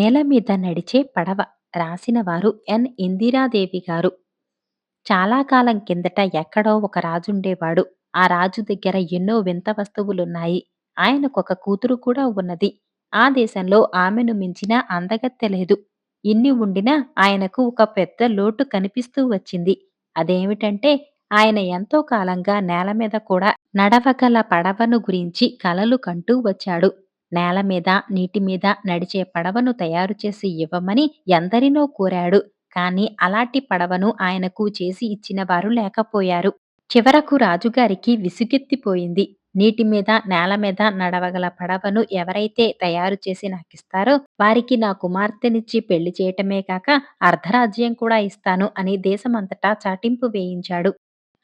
నేల మీద నడిచే పడవ రాసిన వారు ఎన్ ఇందిరాదేవి గారు. చాలా కాలం కిందట ఎక్కడో ఒక రాజుండేవాడు. ఆ రాజు దగ్గర ఎన్నో వింత వస్తువులున్నాయి. ఆయనకొక కూతురు కూడా ఉన్నది. ఆ దేశంలో ఆమెను మించిన అందగత్తె లేదు. ఇన్ని ఉండినా ఆయనకు ఒక పెద్ద లోటు కనిపిస్తూ వచ్చింది. అదేమిటంటే ఆయన ఎంతో కాలంగా నేల మీద కూడా నడవగల పడవను గురించి కలలు కంటూ వచ్చాడు. నేల మీద, నీటి మీద నడిచే పడవను తయారు చేసి ఇవ్వమని ఎందరినో కోరాడు. కాని అలాంటి పడవను ఆయనకు చేసి ఇచ్చిన వారు లేకపోయారు. చివరకు రాజుగారికి విసుగెత్తిపోయింది. నీటి మీద, నేల మీద నడవగల పడవను ఎవరైతే తయారు చేసి నాకిస్తారో వారికి నా కుమార్తెనిచ్చి పెళ్లి చేయటమే కాక అర్ధరాజ్యం కూడా ఇస్తాను అని దేశమంతటా చాటింపు వేయించాడు.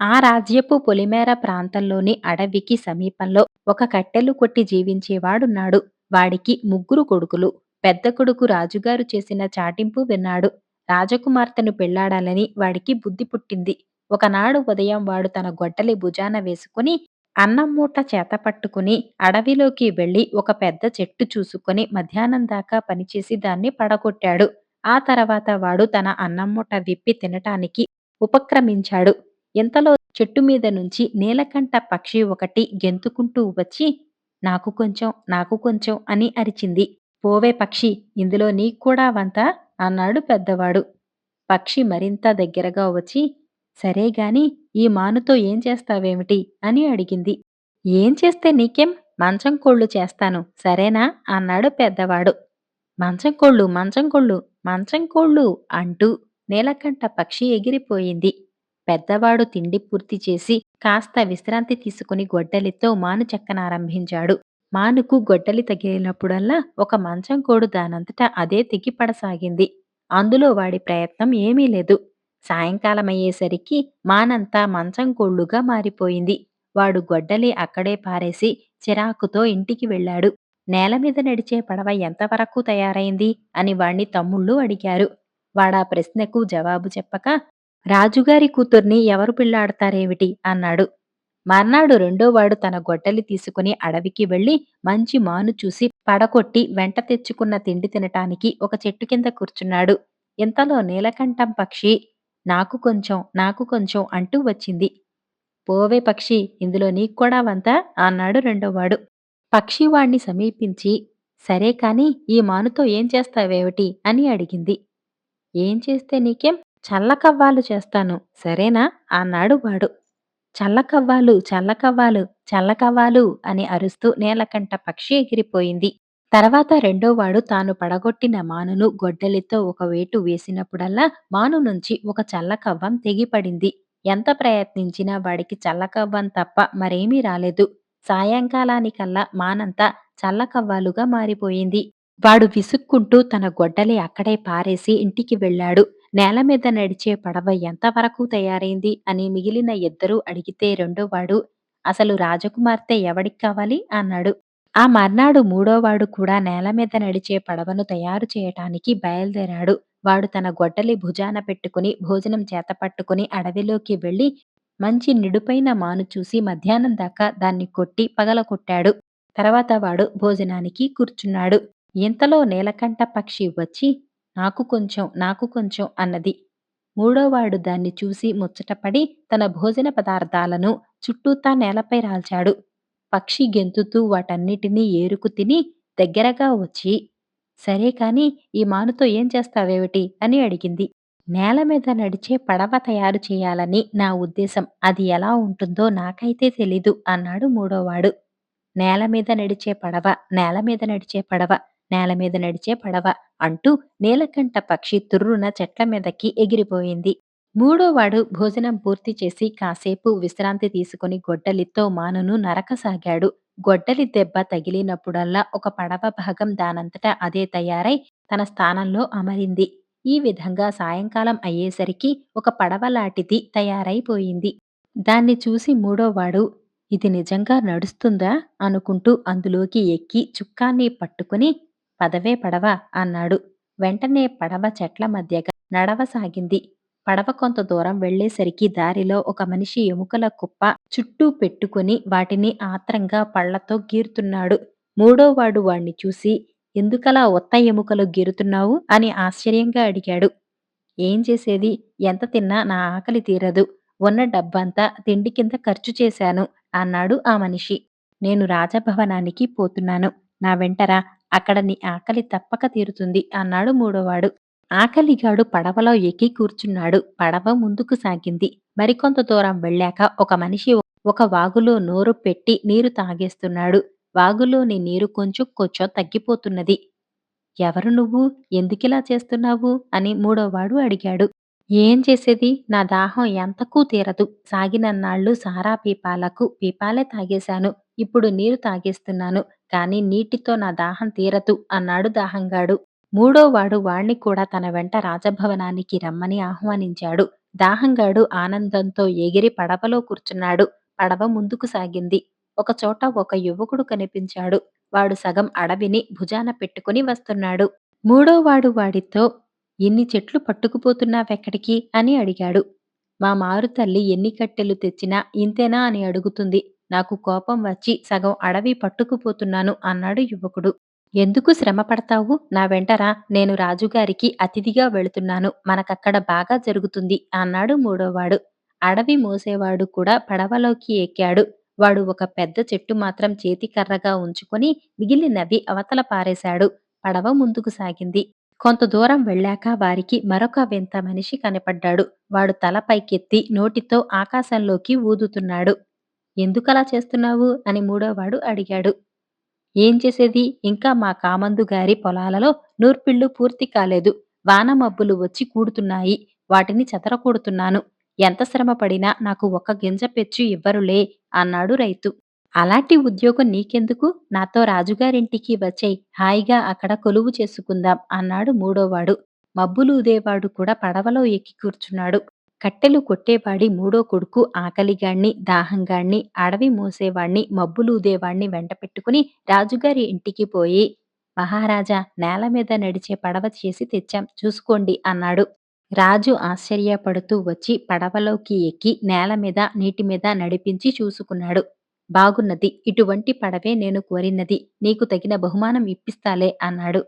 ఆ రాజ్యపు పొలిమేర ప్రాంతంలోని అడవికి సమీపంలో ఒక కట్టెలు కొట్టి జీవించేవాడున్నాడు. వాడికి ముగ్గురు కొడుకులు. పెద్ద కొడుకు రాజుగారు చేసిన చాటింపు విన్నాడు. రాజకుమార్తెను పెళ్లాడాలని వాడికి బుద్ధి పుట్టింది. ఒకనాడు ఉదయం వాడు తన గొడ్డలి భుజాన వేసుకుని అన్నం మూట చేతపట్టుకుని అడవిలోకి వెళ్లి ఒక పెద్ద చెట్టు చూసుకుని మధ్యాహ్నం దాకా పనిచేసి దాన్ని పడగొట్టాడు. ఆ తర్వాత వాడు తన అన్నం మూట విప్పి తినటానికి ఉపక్రమించాడు. ఇంతలో చెట్టు మీద నుంచి నీలకంఠ పక్షి ఒకటి గెంతుకుంటూ వచ్చి నాకు కొంచెం, నాకు కొంచెం అని అరిచింది. పోవే పక్షి, ఇందులో నీక్కూడా వంత అన్నాడు పెద్దవాడు. పక్షి మరింత దగ్గరగా వచ్చి సరేగాని ఈ మానుతో ఏం చేస్తావేమిటి అని అడిగింది. ఏం చేస్తే నీకేం, మంచం కోళ్ళు చేస్తాను సరేనా అన్నాడు పెద్దవాడు. మంచం కోళ్ళు, మంచం కోళ్ళు, మంచం కోళ్ళు అంటూ నీలకంఠ పక్షి ఎగిరిపోయింది. పెద్దవాడు తిండి పూర్తి చేసి కాస్త విశ్రాంతి తీసుకుని గొడ్డలితో మాను చెక్కనారంభించాడు. మానుకు గొడ్డలి తగిలినప్పుడల్లా ఒక మంచం కోడు దానంతట అదే తెగిపడసాగింది. అందులో వాడి ప్రయత్నం ఏమీ లేదు. సాయంకాలమయ్యేసరికి మానంతా మంచం కోళ్లుగా మారిపోయింది. వాడు గొడ్డలి అక్కడే పారేసి చిరాకుతో ఇంటికి వెళ్ళాడు. నేల మీద నడిచే పడవ ఎంతవరకు తయారైంది అని వాణ్ణి తమ్ముళ్ళు అడిగారు. వాడా ప్రశ్నకు జవాబు చెప్పక రాజుగారి కూతుర్ని ఎవరు పెళ్లాడతారేమిటి అన్నాడు. మర్నాడు రెండోవాడు తన గొడ్డలి తీసుకుని అడవికి వెళ్లి మంచి మాను చూసి పడకొట్టి వెంట తెచ్చుకున్న తిండి తినటానికి ఒక చెట్టు కింద కూర్చున్నాడు. ఇంతలో నీలకంఠం పక్షి నాకు కొంచెం, నాకు కొంచెం అంటూ వచ్చింది. పోవే పక్షి, ఇందులో నీక్కూడా వంత అన్నాడు రెండోవాడు. పక్షి వాణ్ణి సమీపించి సరే కాని ఈ మానుతో ఏం చేస్తావేమిటి అని అడిగింది. ఏం చేస్తే నీకేం, చల్లకవ్వాలు చేస్తాను సరేనా అన్నాడు వాడు. చల్లకవ్వాలు, చల్లకవ్వాలు, చల్లకవ్వాలు అని అరుస్తూ నీలకంఠ పక్షి ఎగిరిపోయింది. తర్వాత రెండోవాడు తాను పడగొట్టిన మానును గొడ్డలితో ఒక వేటు వేసినప్పుడల్లా మాను నుంచి ఒక చల్లకవ్వం తెగిపడింది. ఎంత ప్రయత్నించినా వాడికి చల్లకవ్వం తప్ప మరేమీ రాలేదు. సాయంకాలానికల్లా మానంతా చల్లకవ్వాలుగా మారిపోయింది. వాడు విసుక్కుంటూ తన గొడ్డలి అక్కడే పారేసి ఇంటికి వెళ్ళాడు. నేల మీద నడిచే పడవ ఎంతవరకు తయారైంది అని మిగిలిన ఇద్దరూ అడిగితే రెండోవాడు అసలు రాజకుమార్తె ఎవడికి కావాలి అన్నాడు. ఆ మర్నాడు మూడోవాడు కూడా నేల మీద నడిచే పడవను తయారు చేయటానికి బయలుదేరాడు. వాడు తన గొడ్డలి భుజాన పెట్టుకుని భోజనం చేతపట్టుకుని అడవిలోకి వెళ్లి మంచి నిడుపైన మాను చూసి మధ్యాహ్నం దాకా దాన్ని కొట్టి పగలగొట్టాడు. తర్వాత వాడు భోజనానికి కూర్చున్నాడు. ఇంతలో నీలకంఠ పక్షి వచ్చి నాకు కొంచెం, నాకు కొంచెం అన్నది. మూడోవాడు దాన్ని చూసి ముచ్చటపడి తన భోజన పదార్థాలను చుట్టూతా నేలపై రాల్చాడు. పక్షి గెంతుతూ వాటన్నిటినీ ఏరుకు తిని దగ్గరగా వచ్చి సరే కాని ఈ మానుతో ఏం చేస్తావేమిటి అని అడిగింది. నేల మీద నడిచే పడవ తయారు చేయాలని నా ఉద్దేశం. అది ఎలా ఉంటుందో నాకైతే తెలీదు అన్నాడు మూడోవాడు. నేల మీద నడిచే పడవ, నేల మీద నడిచే పడవ, నేల మీద నడిచే పడవ అంటూ నీలకంఠ పక్షి తుర్రున చెట్ల మీదకి ఎగిరిపోయింది. మూడోవాడు భోజనం పూర్తి చేసి కాసేపు విశ్రాంతి తీసుకుని గొడ్డలితో మానును నరకసాగాడు. గొడ్డలి దెబ్బ తగిలినప్పుడల్లా ఒక పడవ భాగం దానంతట అదే తయారై తన స్థానంలో అమరింది. ఈ విధంగా సాయంకాలం అయ్యేసరికి ఒక పడవలాంటిది తయారైపోయింది. దాన్ని చూసి మూడోవాడు ఇది నిజంగా నడుస్తుందా అనుకుంటూ అందులోకి ఎక్కి చుక్కాన్ని పట్టుకుని పదవే పడవ అన్నాడు. వెంటనే పడవ చెట్ల మధ్యగా నడవసాగింది. పడవ కొంత దూరం వెళ్ళేసరికి దారిలో ఒక మనిషి ఎముకల కుప్ప చుట్టూ పెట్టుకుని వాటిని ఆత్రంగా పళ్లతో గీరుతున్నాడు. మూడోవాడు వాణ్ణి చూసి ఎందుకలా ఉత్త ఎముకలు గీరుతున్నావు అని ఆశ్చర్యంగా అడిగాడు. ఏం చేసేది? ఎంత తిన్నా నా ఆకలి తీరదు. ఉన్న డబ్బంతా తిండి కింద ఖర్చు చేశాను అన్నాడు ఆ మనిషి. నేను రాజభవనానికి పోతున్నాను. నా వెంటరా, అక్కడ నీ ఆకలి తప్పక తీరుతుంది అన్నాడు మూడోవాడు. ఆకలిగాడు పడవలో ఎక్కి కూర్చున్నాడు. పడవ ముందుకు సాగింది. మరికొంత దూరం వెళ్ళాక ఒక మనిషి ఒక వాగులో నోరు పెట్టి నీరు తాగేస్తున్నాడు. వాగులోని నీరు కొంచెం కొంచెం తగ్గిపోతున్నది. ఎవరు నువ్వు? ఎందుకిలా చేస్తున్నావు? అని మూడోవాడు అడిగాడు. ఏం చేసేది? నా దాహం ఎంతకూ తీరదు. సాగినన్నాళ్ళు సారా పీపాలకు పీపాలే తాగేశాను. ఇప్పుడు నీరు తాగేస్తున్నాను. కానీ నీటితో నా దాహం తీరదు అన్నాడు దాహంగాడు. మూడోవాడు వాణ్ణి కూడా తన వెంట రాజభవనానికి రమ్మని ఆహ్వానించాడు. దాహంగాడు ఆనందంతో ఎగిరి పడవలో కూర్చున్నాడు. పడవ ముందుకు సాగింది. ఒకచోట ఒక యువకుడు కనిపించాడు. వాడు సగం అడవిని భుజాన పెట్టుకుని వస్తున్నాడు. మూడోవాడు వాడితో, ఇన్ని చెట్లు పట్టుకుపోతున్నావెక్కడికి అని అడిగాడు. మా మారుతల్లి ఎన్ని కట్టెలు తెచ్చినా ఇంతేనా అని అడుగుతుంది. నాకు కోపం వచ్చి సగం అడవి పట్టుకుపోతున్నాను అన్నాడు యువకుడు. ఎందుకు శ్రమ పడతావు? నా వెంటరా, నేను రాజుగారికి అతిథిగా వెళుతున్నాను. మనకక్కడ బాగా జరుగుతుంది అన్నాడు మూడోవాడు. అడవి మోసేవాడు కూడా పడవలోకి ఎక్కాడు. వాడు ఒక పెద్ద చెట్టు మాత్రం చేతికర్రగా ఉంచుకొని మిగిలినవి అవతల పారేశాడు. పడవ ముందుకు సాగింది. కొంత దూరం వెళ్ళాక వారికి మరొక వింత మనిషి కనపడ్డాడు. వాడు తల పైకెత్తి నోటితో ఆకాశంలోకి ఊదుతున్నాడు. ఎందుకలా చేస్తున్నావు? అని మూడోవాడు అడిగాడు. ఏం చేసేది? ఇంకా మా కామందు గారి పొలాలలో నూర్పిళ్ళు పూర్తి కాలేదు. వాన మబ్బులు వచ్చి కూడుతున్నాయి. వాటిని చెదరగొడుతున్నాను. ఎంత శ్రమ పడినా నాకు ఒక్క గింజ పెచ్చు ఇవ్వరులే అన్నాడు రైతు. అలాంటి ఉద్యోగం నీకెందుకు? నాతో రాజుగారింటికి వచ్చెయ్. హాయిగా అక్కడ కొలువు చేసుకుందాం అన్నాడు మూడోవాడు. మబ్బులూదేవాడు కూడా పడవలో ఎక్కి కూర్చున్నాడు. కట్టెలు కొట్టేవాడి మూడో కొడుకు ఆకలిగాణ్ణి, దాహంగాణ్ణి, అడవి మోసేవాణ్ణి, మబ్బులూదేవాణ్ణి వెంటపెట్టుకుని రాజుగారి ఇంటికి పోయి, మహారాజా, నేల మీద నడిచే పడవ చేసి తెచ్చాం చూసుకోండి అన్నాడు. రాజు ఆశ్చర్యపడుతూ వచ్చి పడవలోకి ఎక్కి నేల మీద నీటి మీద నడిపించి చూసుకున్నాడు. బాగున్నది. ఇటువంటి పడవే నేను కోరినది. నీకు తగిన బహుమానం ఇప్పిస్తాలే అన్నాడు.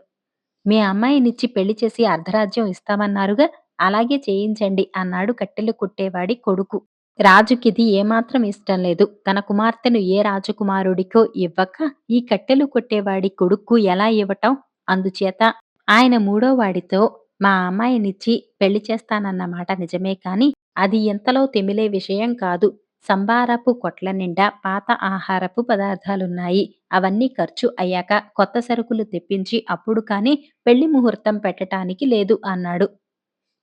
మీ అమ్మాయినిచ్చి పెళ్లి చేసి అర్ధరాజ్యం ఇస్తామన్నారుగా, అలాగే చేయించండి అన్నాడు కట్టెలు కొట్టేవాడి కొడుకు. రాజుకిది ఏమాత్రం ఇష్టం లేదు. తన కుమార్తెను ఏ రాజకుమారుడికో ఇవ్వక ఈ కట్టెలు కొట్టేవాడి కొడుక్కు ఎలా ఇవ్వటం? అందుచేత ఆయన మూడోవాడితో, మా అమ్మాయినిచ్చి పెళ్లి చేస్తానన్న మాట నిజమే కాని అది ఇంతలో తెమిలే విషయం కాదు. సంబారపు కొట్ల నిండా పాత ఆహారపు పదార్థాలున్నాయి. అవన్నీ ఖర్చు అయ్యాక కొత్త సరుకులు తెప్పించి అప్పుడు కాని పెళ్లి ముహూర్తం పెట్టటానికి లేదు అన్నాడు.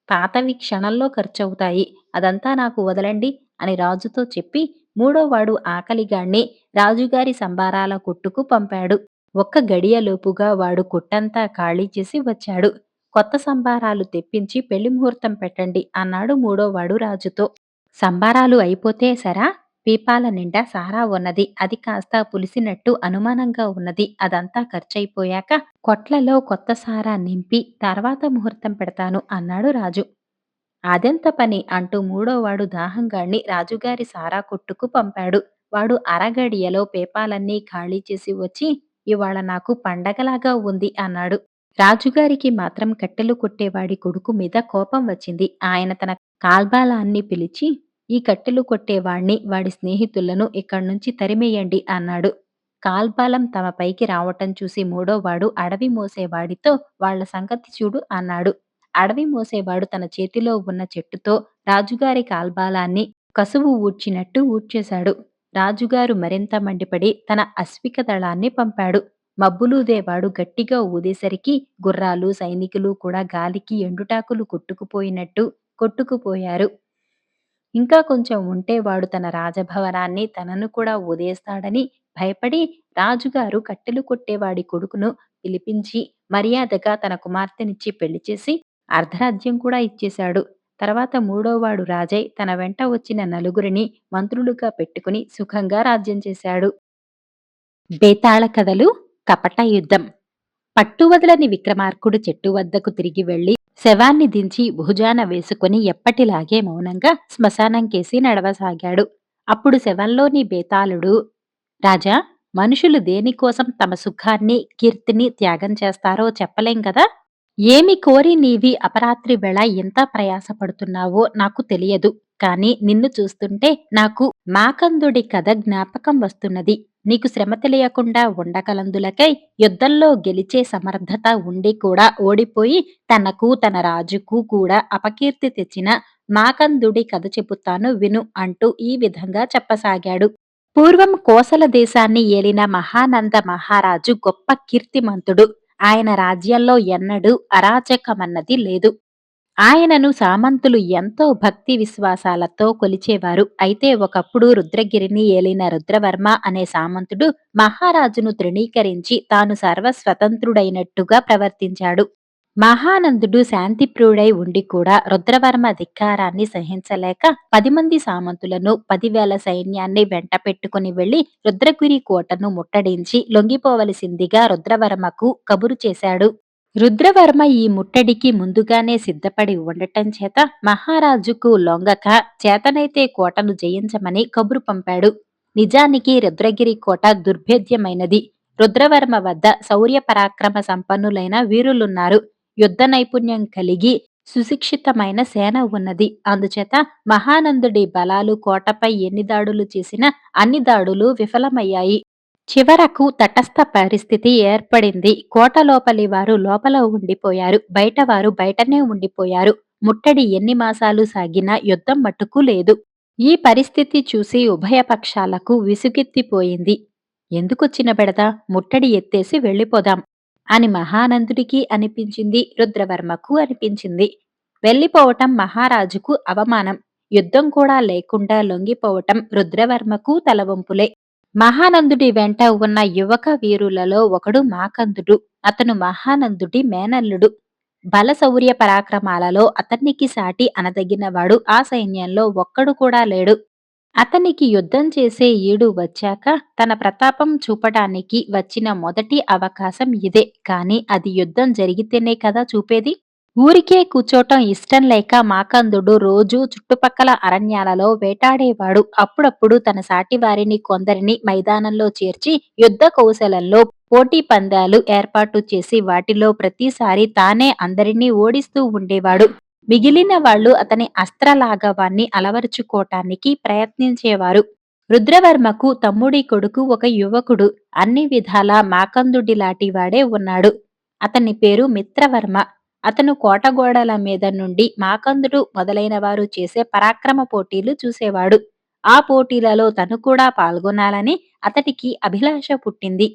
పాతవి క్షణంలో ఖర్చవుతాయి. అదంతా నాకు వదలండి అని రాజుతో చెప్పి మూడోవాడు ఆకలిగాణ్ణి రాజుగారి సంబారాల కొట్టుకు పంపాడు. ఒక్క గడియలోపుగా వాడు కొట్టంతా ఖాళీ చేసి వచ్చాడు. కొత్త సంబారాలు తెప్పించి పెళ్లి ముహూర్తం పెట్టండి అన్నాడు మూడోవాడు రాజుతో. సంబారాలు అయిపోతే సరా? పీపాల నిండా సారా ఉన్నది. అది కాస్త పులిసినట్టు అనుమానంగా ఉన్నది. అదంతా ఖర్చయిపోయాక కొట్లలో కొత్త సారా నింపి తర్వాత ముహూర్తం పెడతాను అన్నాడు రాజు. అదెంత పని అంటూ మూడోవాడు దాహంగాణ్ణి రాజుగారి సారా కొట్టుకు పంపాడు. వాడు అరగడియలో పేపాలన్నీ ఖాళీ చేసి వచ్చి, ఇవాళ నాకు పండగలాగా ఉంది అన్నాడు. రాజుగారికి మాత్రం కట్టెలు కొట్టేవాడి కొడుకు మీద కోపం వచ్చింది. ఆయన తన కాల్బాలాన్ని పిలిచి, ఈ కట్టెలు కొట్టేవాణ్ణి, వాడి స్నేహితులను ఇక్కడ్నుంచి తరిమెయ్యండి అన్నాడు. కాల్బాలం తమ పైకి రావటం చూసి మూడోవాడు అడవి మోసేవాడితో, వాళ్ళ సంగతి చూడు అన్నాడు. అడవి మోసేవాడు తన చేతిలో ఉన్న చెట్టుతో రాజుగారి కాల్బాలాన్ని కసువు ఊడ్చినట్టు ఊడ్చేశాడు. రాజుగారు మరింత మండిపడి తన అశ్విక దళాన్ని పంపాడు. మబ్బులూదేవాడు గట్టిగా ఊదేసరికి గుర్రాలు, సైనికులు కూడా గాలికి ఎండుటాకులు కొట్టుకుపోయినట్టు కొట్టుకుపోయారు. ఇంకా కొంచెం ఉంటే వాడు తన రాజభవనాన్ని తనను కూడా ఊదేస్తాడని భయపడి రాజుగారు కట్టెలు కొట్టేవాడి కొడుకును పిలిపించి మర్యాదగా తన కుమార్తెనిచ్చి పెళ్లి చేసి అర్ధరాజ్యం కూడా ఇచ్చేశాడు. తర్వాత మూడోవాడు రాజై తన వెంట వచ్చిన నలుగురిని మంత్రులుగా పెట్టుకుని సుఖంగా రాజ్యం చేశాడు. బేతాళ కథలు, కపట యుద్ధం. పట్టువదలని విక్రమార్కుడు చెట్టు వద్దకు తిరిగి వెళ్లి శవాన్ని దించి భుజాన వేసుకుని ఎప్పటిలాగే మౌనంగా శ్మశానం కేసి నడవసాగాడు. అప్పుడు శవంలోని బేతాళుడు, రాజా, మనుషులు దేనికోసం తమ సుఖాన్ని, కీర్తిని త్యాగం చేస్తారో చెప్పలేం కదా! ఏమి కోరి నీవి అపరాత్రి వేళ ఇంత ప్రయాసపడుతున్నావో నాకు తెలియదు. కానీ నిన్ను చూస్తుంటే నాకు మాకందుడి కథ జ్ఞాపకం వస్తున్నది. నీకు శ్రమ తెలియకుండా ఉండగలందులకై యుద్ధంలో గెలిచే సమర్థత ఉండి కూడా ఓడిపోయి తనకు తన రాజుకు కూడా అపకీర్తి తెచ్చిన మాకందుడి కథ చెబుతాను విను అంటూ ఈ విధంగా చెప్పసాగాడు. పూర్వం కోసల దేశాన్ని ఏలిన మహానంద మహారాజు గొప్ప కీర్తిమంతుడు. ఆయన రాజ్యంలో ఎన్నడూ అరాచకమన్నది లేదు. ఆయనను సామంతులు ఎంతో భక్తి విశ్వాసాలతో కొలిచేవారు. అయితే ఒకప్పుడు రుద్రగిరిని ఏలిన రుద్రవర్మ అనే సామంతుడు మహారాజును తృణీకరించి తాను సర్వస్వతంత్రుడైనట్టుగా ప్రవర్తించాడు. మహానందుడు శాంతిప్రియుడై ఉండి కూడా రుద్రవర్మ ధిక్కారాన్ని సహించలేక 10 మంది సామంతులను 10,000 సైన్యాన్ని వెంట పెట్టుకుని వెళ్లి రుద్రగిరి కోటను ముట్టడించి లొంగిపోవలసిందిగా రుద్రవర్మకు కబురు చేశాడు. రుద్రవర్మ ఈ ముట్టడికి ముందుగానే సిద్ధపడి ఉండటం చేత మహారాజుకు లొంగక చేతనైతే కోటను జయించమని కబురు పంపాడు. నిజానికి రుద్రగిరి కోట దుర్భేద్యమైనది. రుద్రవర్మ వద్ద శౌర్య పరాక్రమ సంపన్నులైన వీరులున్నారు. యుద్ధ నైపుణ్యం కలిగి సుశిక్షితమైన సేన ఉన్నది. అందుచేత మహానందుడి బలాలు కోటపై ఎన్ని దాడులు చేసినా అన్ని దాడులు విఫలమయ్యాయి. చివరకు తటస్థ పరిస్థితి ఏర్పడింది. కోట లోపలి వారు లోపల ఉండిపోయారు. బయటవారు బయటనే ఉండిపోయారు. ముట్టడి ఎన్ని మాసాలు సాగినా యుద్ధం మట్టుకు లేదు. ఈ పరిస్థితి చూసి ఉభయ పక్షాలకు విసుగెత్తిపోయింది. ఎందుకొచ్చిన బెడద, ముట్టడి ఎత్తేసి వెళ్ళిపోదాం అని మహానందుడికి అనిపించింది. రుద్రవర్మకు అనిపించింది. వెళ్ళిపోవటం మహారాజుకు అవమానం. యుద్ధం కూడా లేకుండా లొంగిపోవటం రుద్రవర్మకు తలవంపులే. మహానందుడి వెంట ఉన్న యువక వీరులలో ఒకడు మాకందుడు. అతను మహానందుడి మేనల్లుడు. బల శౌర్య పరాక్రమాలలో అతనికి సాటి అనదగినవాడు ఆ సైన్యంలో ఒక్కడు కూడా లేడు. అతనికి యుద్ధం చేసే ఈడు వచ్చాక తన ప్రతాపం చూపడానికి వచ్చిన మొదటి అవకాశం ఇదే. కాని అది యుద్ధం జరిగితేనే కదా చూపేది. ఊరికే కూచోటం ఇష్టం లేక మాకందుడు రోజూ చుట్టుపక్కల అరణ్యాలలో వేటాడేవాడు. అప్పుడప్పుడు తన సాటివారిని కొందరిని మైదానంలో చేర్చి యుద్ధ కౌశలంలో పోటీ పందాలు ఏర్పాటు చేసి వాటిలో ప్రతిసారి తానే అందరినీ ఓడిస్తూ ఉండేవాడు. మిగిలిన వాళ్ళు అతని అస్త్రలాఘవాన్ని అలవరుచుకోటానికి ప్రయత్నించేవారు. రుద్రవర్మకు తమ్ముడి కొడుకు ఒక యువకుడు. అన్ని విధాలా మాకందుడిలాంటివాడే ఉన్నాడు. అతని పేరు మిత్రవర్మ. అతను కోటగోడల మీద నుండి మాకందుడు మొదలైన వారు చేసే పరాక్రమ పోటీలు చూసేవాడు. ఆ పోటీలలో తను కూడా పాల్గొనాలని అతడికి అభిలాష పుట్టింది.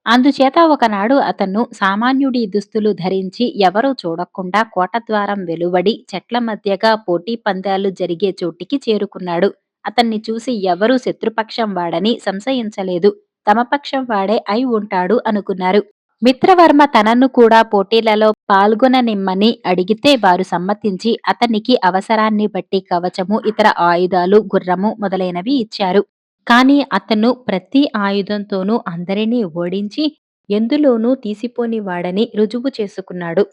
అందుచేత ఒకనాడు అతను సామాన్యుడి దుస్తులు ధరించి ఎవరూ చూడకుండా కోటద్వారం వెలువడి చెట్ల మధ్యగా పోటీ పందాలు జరిగే చోటికి చేరుకున్నాడు. అతన్ని చూసి ఎవరూ శత్రుపక్షం వాడని సంశయించలేదు. తమ పక్షం వాడే అయి ఉంటాడు అనుకున్నారు. మిత్రవర్మ తనను కూడా పోటీలలో పాల్గొననిమ్మని అడిగితే వారు సమ్మతించి అతనికి అవసరాన్ని బట్టి కవచము, ఇతర ఆయుధాలు, గుర్రము మొదలైనవి ఇచ్చారు. కాని అతను ప్రతి ఆయుధంతోనూ అందరినీ ఓడించి ఎందులోనూ తీసిపోనివాడని రుజువు చేసుకున్నాడు.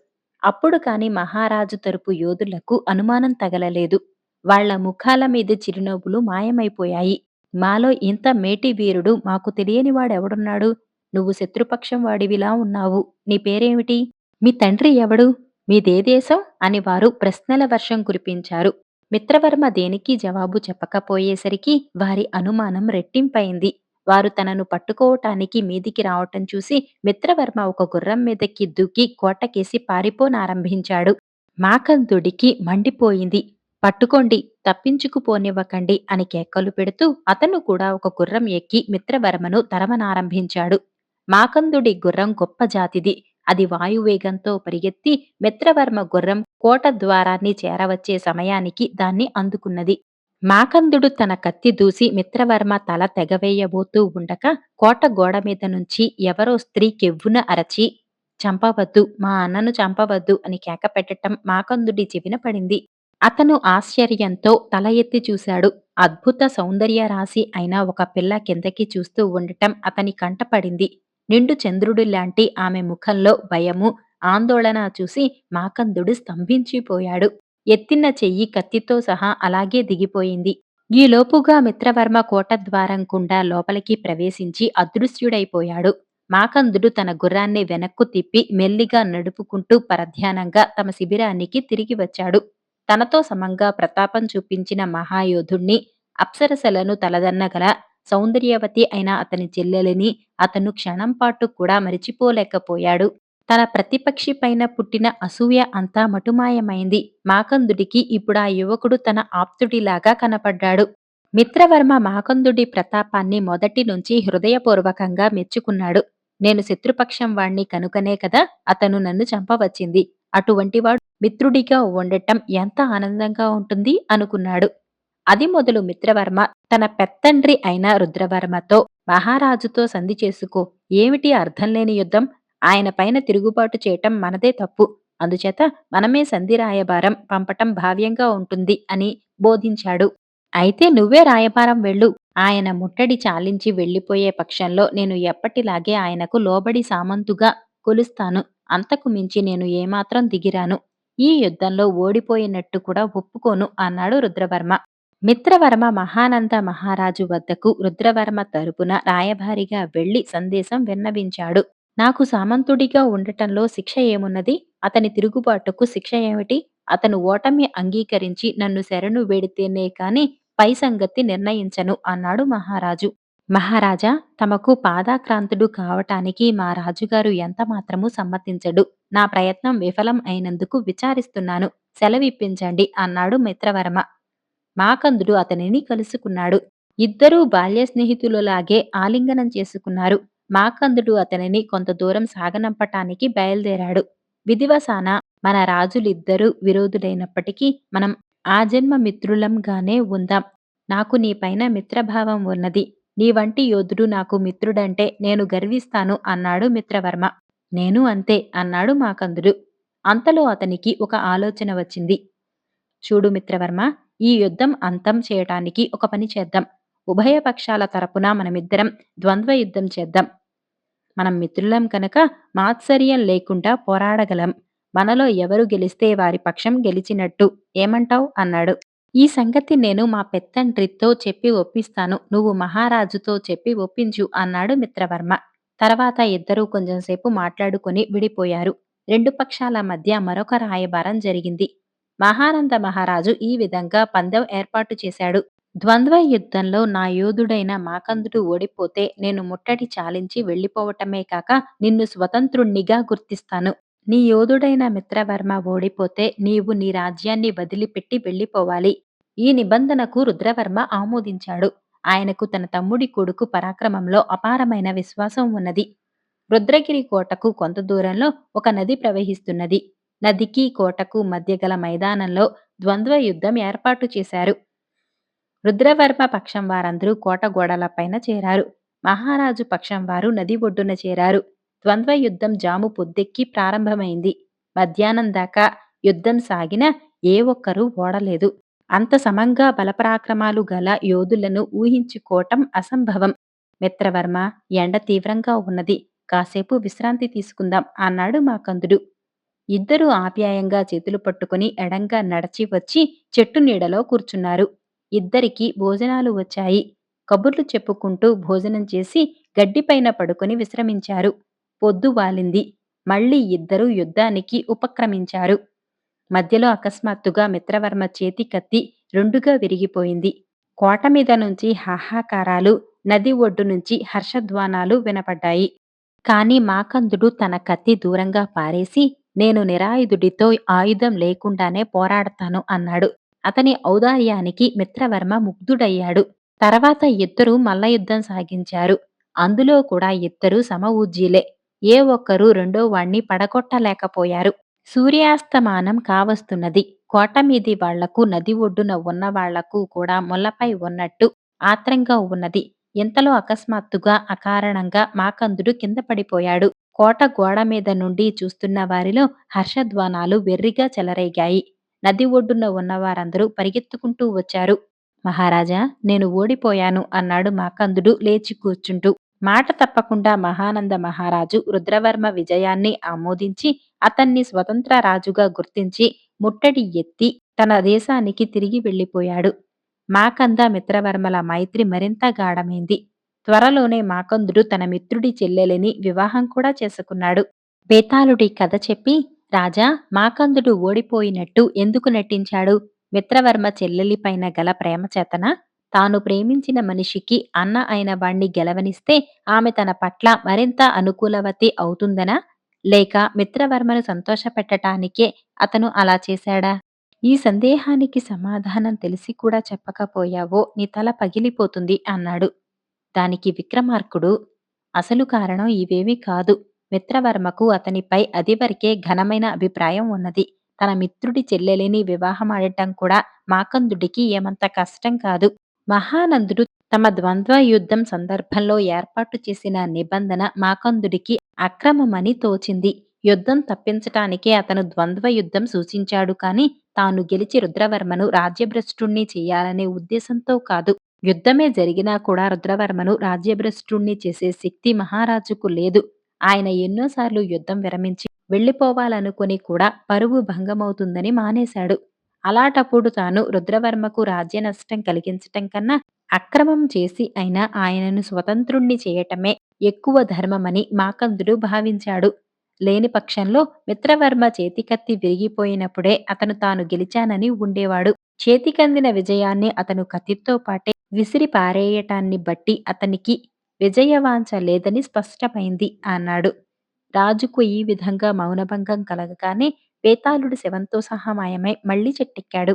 అప్పుడు కాని మహారాజు తరపు యోధులకు అనుమానం తగలలేదు. వాళ్ళ ముఖాల మీద చిరునవ్వులు మాయమైపోయాయి. మాలో ఇంత మేటి వీరుడు మాకు తెలియనివాడెవడున్నాడు? నువ్వు శత్రుపక్షం వాడివిలా ఉన్నావు. నీ పేరేమిటి? మీ తండ్రి ఎవడు? మీదే దేశం? అని వారు ప్రశ్నల వర్షం కురిపించారు. మిత్రవర్మ దేనికి జవాబు చెప్పకపోయేసరికి వారి అనుమానం రెట్టింపైంది. వారు తనను పట్టుకోవటానికి మీదికి రావటం చూసి మిత్రవర్మ ఒక గుర్రం మీదకి దూకి కోటకేసి పారిపోనారంభించాడు. మాకందుడికి మండిపోయింది. పట్టుకోండి, తప్పించుకుపోనివ్వకండి అని కేకలు పెడుతూ అతను కూడా ఒక గుర్రం ఎక్కి మిత్రవర్మను తరమనారంభించాడు. మాకందుడి గుర్రం గొప్ప జాతిది. అది వాయువేగంతో పరిగెత్తి మిత్రవర్మ గుర్రం కోట ద్వారాన్ని చేరవచ్చే సమయానికి దాన్ని అందుకున్నది. మాకందుడు తన కత్తి దూసి మిత్రవర్మ తల తెగవేయబోతూ ఉండగా కోట గోడ మీద నుంచి ఎవరో స్త్రీ కెవ్వున అరచి, చంపవద్దు, మా అన్నను చంపవద్దు అని కేక పెట్టటం మాకందుడి చెవిన పడింది. అతను ఆశ్చర్యంతో తల ఎత్తి చూశాడు. అద్భుత సౌందర్య రాశి అయిన ఒక పిల్ల కిందకి చూస్తూ ఉండటం అతని కంటపడింది. నిండు చంద్రుడిలాంటి ఆమె ముఖంలో భయము, ఆందోళన చూసి మాకందుడు స్తంభించిపోయాడు. ఎత్తిన చెయ్యి కత్తితో సహా అలాగే దిగిపోయింది. ఈలోపుగా మిత్రవర్మ కోటద్వారం గుండా లోపలికి ప్రవేశించి అదృశ్యుడైపోయాడు. మాకందుడు తన గుర్రాన్ని వెనక్కు తిప్పి మెల్లిగా నడుపుకుంటూ పరధ్యానంగా తమ శిబిరానికి తిరిగి వచ్చాడు. తనతో సమంగా ప్రతాపం చూపించిన మహాయోధుణ్ణి, అప్సరసలను తలదన్నగల సౌందర్యవతి అయిన అతని చెల్లెలిని అతను క్షణంపాటు కూడా మరిచిపోలేకపోయాడు. తన ప్రతిపక్షి పైన పుట్టిన అసూయ అంతా మటుమాయమైంది. మాకందుడికి ఇప్పుడా యువకుడు తన ఆప్తుడిలాగా కనపడ్డాడు. మిత్రవర్మ మాకందుడి ప్రతాపాన్ని మొదటి నుంచి హృదయపూర్వకంగా మెచ్చుకున్నాడు. నేను శత్రుపక్షం వాణ్ణి కనుకనే కదా అతను నన్ను చంపవచ్చింది. అటువంటివాడు మిత్రుడిగా ఉండటం ఎంత ఆనందంగా ఉంటుంది అనుకున్నాడు. అది మొదలు మిత్రవర్మ తన పెత్తండ్రి అయిన రుద్రవర్మతో, మహారాజుతో సంధి చేసుకో. ఏమిటి అర్థంలేని యుద్ధం? ఆయన పైన తిరుగుబాటు చేయటం మనదే తప్పు. అందుచేత మనమే సంధి రాయబారం పంపటం భావ్యంగా ఉంటుంది అని బోధించాడు. అయితే నువ్వే రాయబారం వెళ్ళు. ఆయన ముట్టడి చాలించి వెళ్ళిపోయే పక్షంలో నేను ఎప్పటిలాగే ఆయనకు లోబడి సామంతుగా కొలుస్తాను. అంతకు మించి నేను ఏమాత్రం దిగిరాను. ఈ యుద్ధంలో ఓడిపోయినట్టు కూడా ఒప్పుకోను అన్నాడు రుద్రవర్మ. మిత్రవర్మ మహానంద మహారాజు వద్దకు రుద్రవర్మ తరపున రాయభారిగా వెళ్లి సందేశం విన్నవించాడు. నాకు సామంతుడిగా ఉండటంలో శిక్ష ఏమున్నది? అతని తిరుగుబాటుకు శిక్ష ఏమిటి? అతను ఓటమి అంగీకరించి నన్ను శరణు వేడితేనే కాని పై సంగతి నిర్ణయించను అన్నాడు మహారాజు. మహారాజా, తమకు పాదాక్రాంతుడు కావటానికి మా రాజుగారు ఎంత మాత్రమూ సమ్మతించడు. నా ప్రయత్నం విఫలం అయినందుకు విచారిస్తున్నాను. సెలవిప్పించండి అన్నాడు మిత్రవర్మ. మాకందుడు అతనిని కలుసుకున్నాడు. ఇద్దరూ బాల్య స్నేహితులలాగే ఆలింగనం చేసుకున్నారు. మాకందుడు అతనిని కొంత దూరం సాగనంపటానికి బయలుదేరాడు. విధివశాన మన రాజులిద్దరూ విరోధులైనప్పటికీ మనం ఆజన్మ మిత్రులంగానే ఉందాం. నాకు నీపైన మిత్రభావం ఉన్నది. నీ వంటి యోధుడు నాకు మిత్రుడంటే నేను గర్విస్తాను అన్నాడు మిత్రవర్మ. నేను అంతే అన్నాడు మాకందుడు. అంతలో అతనికి ఒక ఆలోచన వచ్చింది. చూడు మిత్రవర్మ, ఈ యుద్ధం అంతం చేయటానికి ఒక పని చేద్దాం. ఉభయ పక్షాల తరపున మనమిద్దరం ద్వంద్వ యుద్ధం చేద్దాం. మనం మిత్రులం కనుక మాత్సర్యం లేకుండా పోరాడగలం. మనలో ఎవరు గెలిస్తే వారి పక్షం గెలిచినట్టు. ఏమంటావ్ అన్నాడు. ఈ సంగతి నేను మా పెత్తండ్రితో చెప్పి ఒప్పిస్తాను. నువ్వు మహారాజుతో చెప్పి ఒప్పించు అన్నాడు మిత్రవర్మ. తర్వాత ఇద్దరూ కొంచెంసేపు మాట్లాడుకుని విడిపోయారు. రెండు పక్షాల మధ్య మరొక రాయబారం జరిగింది. మహానంద మహారాజు ఈ విధంగా పందెం ఏర్పాటు చేశాడు. ద్వంద్వ యుద్ధంలో నా యోధుడైన మాకందుడు ఓడిపోతే నేను ముట్టడి చాలించి వెళ్ళిపోవటమే కాక నిన్ను స్వతంత్రుణ్ణిగా గుర్తిస్తాను. నీ యోధుడైన మిత్రవర్మ ఓడిపోతే నీవు నీ రాజ్యాన్ని వదిలిపెట్టి వెళ్ళిపోవాలి. ఈ నిబంధనకు రుద్రవర్మ ఆమోదించాడు. ఆయనకు తన తమ్ముడి కొడుకు పరాక్రమంలో అపారమైన విశ్వాసం ఉన్నది. రుద్రగిరి కోటకు కొంత దూరంలో ఒక నది ప్రవహిస్తున్నది. నదికి కోటకు మధ్య గల మైదానంలో ద్వంద్వ యుద్ధం ఏర్పాటు చేశారు. రుద్రవర్మ పక్షం వారందరూ కోట గోడలపైన చేరారు. మహారాజు పక్షం వారు నది ఒడ్డున చేరారు. ద్వంద్వ యుద్ధం జాము పొద్దెక్కి ప్రారంభమైంది. మధ్యాహ్నం దాకా యుద్ధం సాగినా ఏ ఒక్కరూ ఓడలేదు. అంత సమంగా బలపరాక్రమాలు గల యోధులను ఊహించుకోవటం అసంభవం. మిత్రవర్మ, ఎండ తీవ్రంగా ఉన్నది. కాసేపు విశ్రాంతి తీసుకుందాం అన్నాడు మాకందుడు. ఇద్దరూ ఆప్యాయంగా చేతులు పట్టుకుని ఎడంగా నడచి వచ్చి చెట్టు నీడలో కూర్చున్నారు. ఇద్దరికీ భోజనాలు వచ్చాయి. కబుర్లు చెప్పుకుంటూ భోజనం చేసి గడ్డిపైన పడుకొని విశ్రమించారు. పొద్దు వాలింది. మళ్ళీ ఇద్దరూ యుద్ధానికి ఉపక్రమించారు. మధ్యలో అకస్మాత్తుగా మిత్రవర్మ చేతి కత్తి రెండుగా విరిగిపోయింది. కోట మీద నుంచి హాహాకారాలు, నది ఒడ్డు నుంచి హర్షధ్వానాలు వినపడ్డాయి. కాని మాకందుడు తన కత్తి దూరంగా పారేసి, నేను నిరాయుధుడితో ఆయుధం లేకుండానే పోరాడతాను అన్నాడు. అతని ఔదార్యానికి మిత్రవర్మ ముగ్ధుడయ్యాడు. తర్వాత ఇద్దరూ మల్లయుద్ధం సాగించారు. అందులో కూడా ఇద్దరూ సమవుజ్జీలే. ఏ ఒక్కరూ రెండో వాణ్ణి పడగొట్టలేకపోయారు. సూర్యాస్తమానం కావస్తున్నది. కోటమీది వాళ్లకు నది ఒడ్డున ఉన్న వాళ్లకు కూడా ముళ్లపై ఉన్నట్టు ఆత్రంగా ఉన్నది. ఇంతలో అకస్మాత్తుగా అకారణంగా మాకందుడు కింద పడిపోయాడు. కోట గోడ మీద నుండి చూస్తున్న వారిలో హర్షధ్వానాలు వెర్రిగా చెలరేగాయి. నది ఒడ్డున ఉన్నవారందరూ పరిగెత్తుకుంటూ వచ్చారు. మహారాజా, నేను ఓడిపోయాను అన్నాడు మాకందుడు లేచి కూర్చుంటూ. మాట తప్పకుండా మహానంద మహారాజు రుద్రవర్మ విజయాన్ని ఆమోదించి అతన్ని స్వతంత్ర రాజుగా గుర్తించి ముట్టడి ఎత్తి తన దేశానికి తిరిగి వెళ్ళిపోయాడు. మాకంద మిత్రవర్మల మైత్రి మరింత గాఢమైంది. త్వరలోనే మాకందుడు తన మిత్రుడి చెల్లెలిని వివాహం కూడా చేసుకున్నాడు. బేతాళుడి కథ చెప్పి, రాజా, మాకందుడు ఓడిపోయినట్టు ఎందుకు నటించాడు? మిత్రవర్మ చెల్లెలిపైన గల ప్రేమ చేతనా? తాను ప్రేమించిన మనిషికి అన్న అయిన వాణ్ణి గెలవనిస్తే ఆమె తన పట్ల మరింత అనుకూలవతి అవుతుందనా? లేక మిత్రవర్మను సంతోషపెట్టటానికే అతను అలా చేశాడా? ఈ సందేహానికి సమాధానం తెలిసి కూడా చెప్పకపోయావో నీ తల పగిలిపోతుంది అన్నాడు. దానికి విక్రమార్కుడు, అసలు కారణం ఇవేమీ కాదు. మిత్రవర్మకు అతనిపై అదివరకే ఘనమైన అభిప్రాయం ఉన్నది. తన మిత్రుడి చెల్లెలిని వివాహమాడటం కూడా మాకందుడికి ఏమంత కష్టం కాదు. మహానందుడు తమ ద్వంద్వ యుద్ధం సందర్భంలో ఏర్పాటు చేసిన నిబంధన మాకందుడికి అక్రమమని తోచింది. యుద్ధం తప్పించటానికే అతను ద్వంద్వ యుద్ధం సూచించాడు కాని తాను గెలిచి రుద్రవర్మను రాజ్యభ్రష్టుణ్ణి చేయాలనే ఉద్దేశంతో కాదు. యుద్ధమే జరిగినా కూడా రుద్రవర్మను రాజ్యభ్రష్టుణ్ణి చేసే శక్తి మహారాజుకు లేదు. ఆయన ఎన్నోసార్లు యుద్ధం విరమించి వెళ్ళిపోవాలనుకుని కూడా పరువు భంగమవుతుందని మానేశాడు. అలాటప్పుడు తాను రుద్రవర్మకు రాజ్య నష్టం కలిగించటం కన్నా అక్రమం చేసి అయినా ఆయనను స్వతంత్రుణ్ణి చేయటమే ఎక్కువ ధర్మమని మాకందుడు భావించాడు. లేని పక్షంలో మిత్రవర్మ చేతికత్తి విరిగిపోయినప్పుడే అతను తాను గెలిచానని ఉండేవాడు. చేతికందిన విజయాన్ని అతను కత్తితో పాటే విసిరి పారేయటాన్ని బట్టి అతనికి విజయవాంఛ లేదని స్పష్టమైంది అన్నాడు. రాజుకు ఈ విధంగా మౌనభంగం కలగగానే బేతాళుడు శవంతో సహా మాయమై మళ్లీ చెట్టెక్కాడు.